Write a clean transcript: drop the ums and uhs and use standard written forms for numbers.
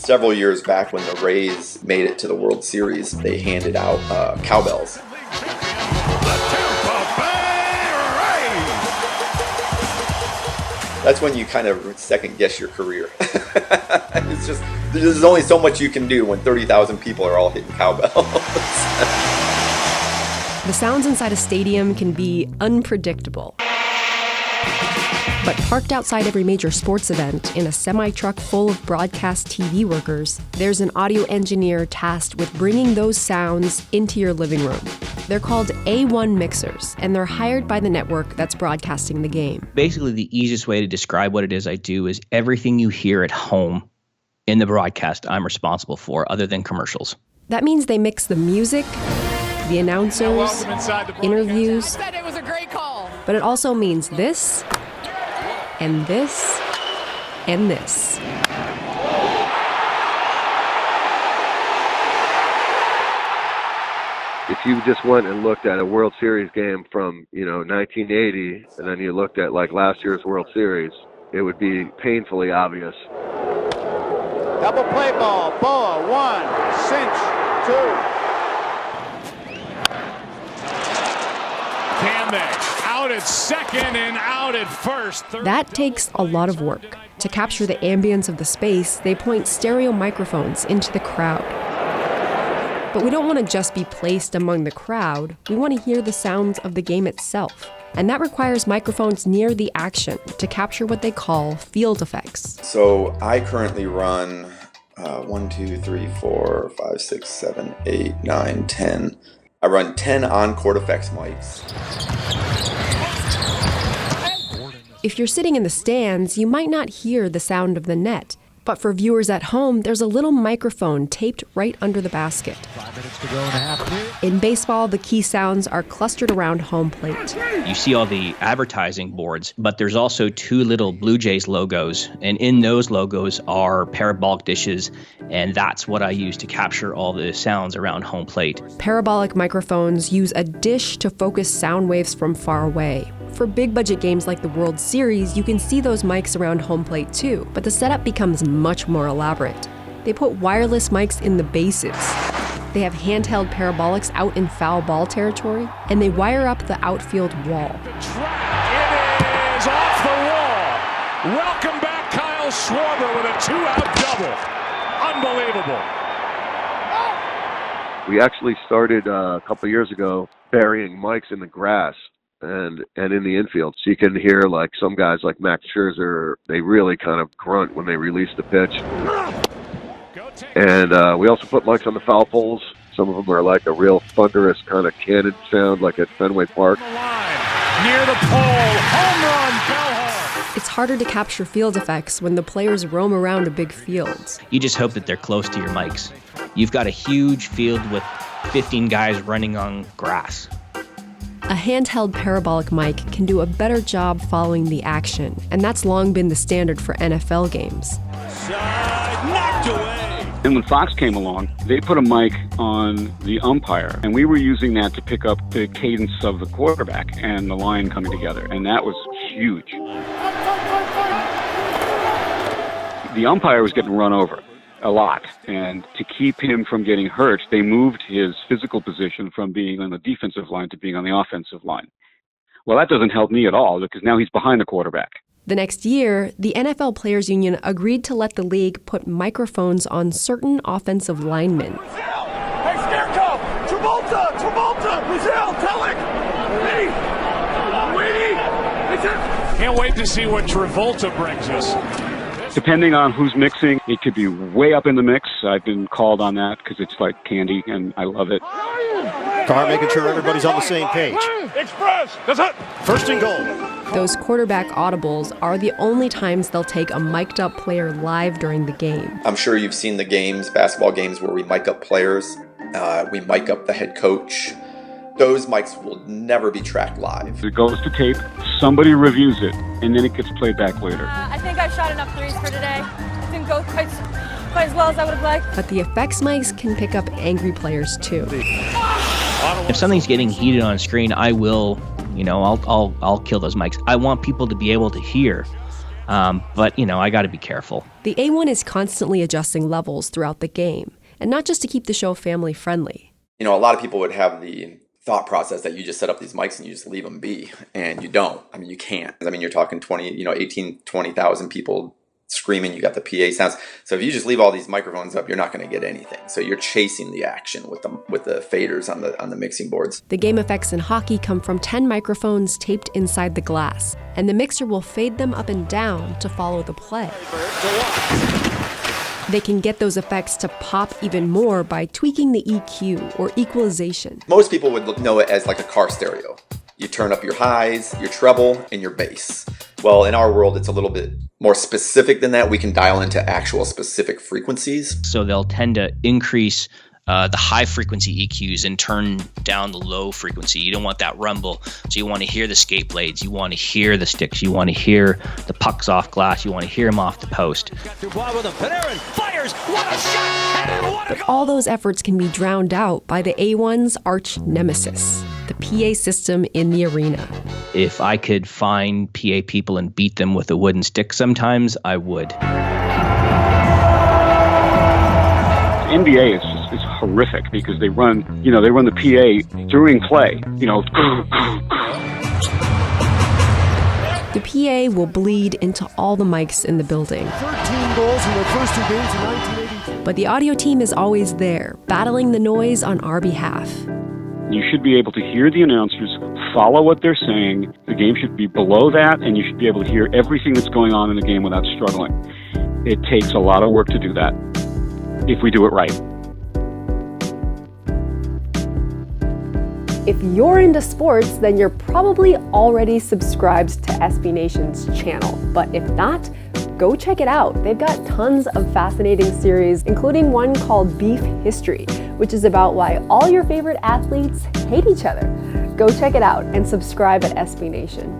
Several years back when the Rays made it to the World Series, they handed out cowbells. That's when you kind of second guess your career. It's just, there's only so much you can do when 30,000 people are all hitting cowbells. The sounds inside a stadium can be unpredictable. But parked outside every major sports event in a semi-truck full of broadcast TV workers, there's an audio engineer tasked with bringing those sounds into your living room. They're called A1 mixers, and they're hired by the network that's broadcasting the game. Basically, the easiest way to describe what it is I do is everything you hear at home in the broadcast I'm responsible for, other than commercials. That means they mix the music, the announcers, interviews, but it also means this, and this, and this. If you just went and looked at a World Series game from, 1980, and then you looked at like last year's World Series, it would be painfully obvious. Double play ball, Boa, 1, cinch, 2. Can they? Out at second and out at first. That takes a lot of work. To capture the ambience of the space, they point stereo microphones into the crowd. But we don't want to just be placed among the crowd. We want to hear the sounds of the game itself. And that requires microphones near the action to capture what they call field effects. So I currently run 1, 2, 3, 4, 5, 6, 7, 8, 9, 10. I run 10 on-court effects mics. If you're sitting in the stands, you might not hear the sound of the net. But for viewers at home, there's a little microphone taped right under the basket. 5 minutes to go in the half period. In baseball, the key sounds are clustered around home plate. You see all the advertising boards, but there's also 2 little Blue Jays logos, and in those logos are parabolic dishes, and that's what I use to capture all the sounds around home plate. Parabolic microphones use a dish to focus sound waves from far away. For big budget games like the World Series, you can see those mics around home plate too, but the setup becomes much more elaborate. They put wireless mics in the bases. They have handheld parabolics out in foul ball territory, and they wire up the outfield wall. It is off the wall. Welcome back, Kyle Schwarber with a 2-out double. Unbelievable. We actually started a couple of years ago burying mics in the grass and in the infield. So you can hear like some guys like Max Scherzer, they really kind of grunt when they release the pitch. And we also put mics on the foul poles. Some of them are like a real thunderous kind of cannon sound like at Fenway Park. Near the pole, home run, Bellhorn. It's harder to capture field effects when the players roam around a big field. You just hope that they're close to your mics. You've got a huge field with 15 guys running on grass. A handheld parabolic mic can do a better job following the action, and that's long been the standard for NFL games. Knocked away. And when Fox came along, they put a mic on the umpire, and we were using that to pick up the cadence of the quarterback and the line coming together, and that was huge. The umpire was getting run over a lot, and to keep him from getting hurt, they moved his physical position from being on the defensive line to being on the offensive line. Well, that doesn't help me at all, because now he's behind the quarterback. The next year, the NFL Players Union agreed to let the league put microphones on certain offensive linemen. Hey, Scarecrow! Travolta! Brazil, tell it! Wait! Can't wait to see what Travolta brings us. Depending on who's mixing, it could be way up in the mix. I've been called on that because it's like candy, and I love it. Carr making sure everybody's on the same page. Express! That's it! First and goal. Those quarterback audibles are the only times they'll take a mic'd up player live during the game. I'm sure you've seen the games, basketball games, where we mic up players. We mic up the head coach. Those mics will never be tracked live. It goes to tape, somebody reviews it, and then it gets played back later. I think I shot enough threes for today. Didn't go quite as well as I would have liked. But the effects mics can pick up angry players too. If something's getting heated on screen, I will, I'll kill those mics. I want people to be able to hear But, I got to be careful. The A1 is constantly adjusting levels throughout the game, and not just to keep the show family friendly. A lot of people would have the thought process that you just set up these mics and you just leave them be, and you don't. You can't. You're talking 20,000 people screaming, you got the PA sounds. So if you just leave all these microphones up, you're not going to get anything. So you're chasing the action with the faders on the mixing boards. The game effects in hockey come from 10 microphones taped inside the glass, and the mixer will fade them up and down to follow the play. They can get those effects to pop even more by tweaking the EQ or equalization. Most people would know it as like a car stereo. You turn up your highs, your treble, and your bass. Well, in our world, it's a little bit more specific than that. We can dial into actual specific frequencies. So they'll tend to increase the high frequency EQs and turn down the low frequency. You don't want that rumble. So you want to hear the skate blades. You want to hear the sticks. You want to hear the pucks off glass. You want to hear them off the post. But all those efforts can be drowned out by the A1's arch nemesis, the PA system in the arena. If I could find PA people and beat them with a wooden stick sometimes, I would. NBA is horrific because they run the PA during play, The PA will bleed into all the mics in the building. 13 goals in their first 2 games in 1982. But the audio team is always there, battling the noise on our behalf. You should be able to hear the announcers, follow what they're saying. The game should be below that, and you should be able to hear everything that's going on in the game without struggling. It takes a lot of work to do that, if we do it right. If you're into sports, then you're probably already subscribed to SB Nation's channel. But if not, go check it out. They've got tons of fascinating series, including one called Beef History, which is about why all your favorite athletes hate each other. Go check it out and subscribe at SB Nation.